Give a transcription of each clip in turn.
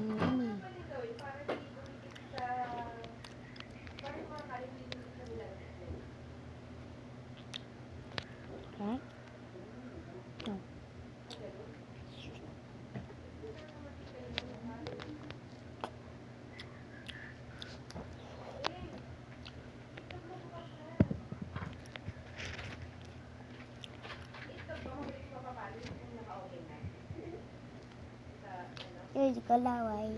Yummy. Right? No. Here's the kalaway.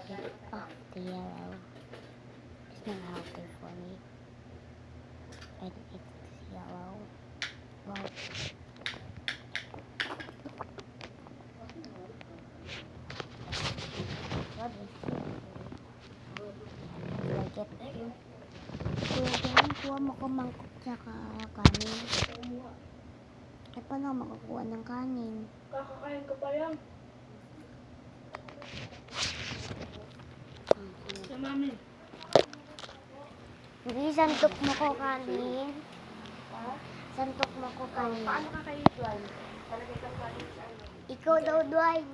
Get off the yellow. It's not healthy for me. I don't eat this yellow. Wow. What is this? Do I get you? Kuha mo ko mangkok tsaka kanin. Eh, paano makakuha ng kanin? Kakakain ko pa lang. Sa mami. Hindi, santok mo ko kanin. Santok mo ko kanin. Paano kakain Dwight? Talagay ka kanin sa ano? Ikaw daw, Dwight.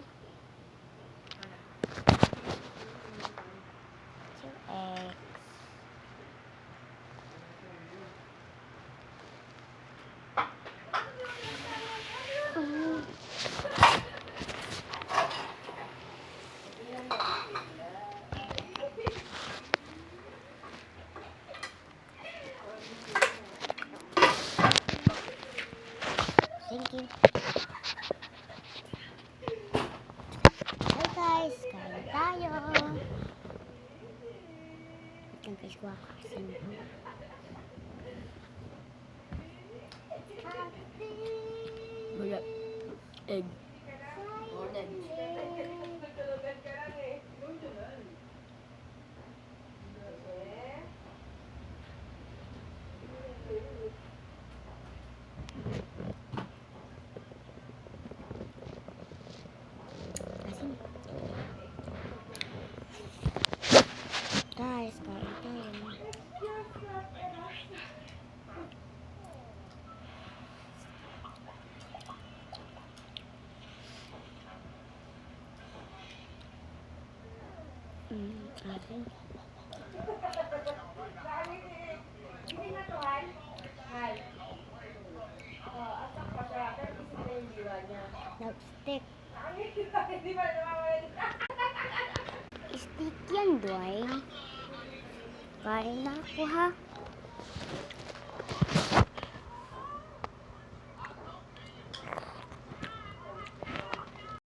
Thank you. Hi guys, kain tayo. Wait lang guys, kuha ko kasi. Wala. Egg. Orange. Guys, kain tayo. Akin. Lipstick. Stick yan, Dwayne. Kain na ako, ha?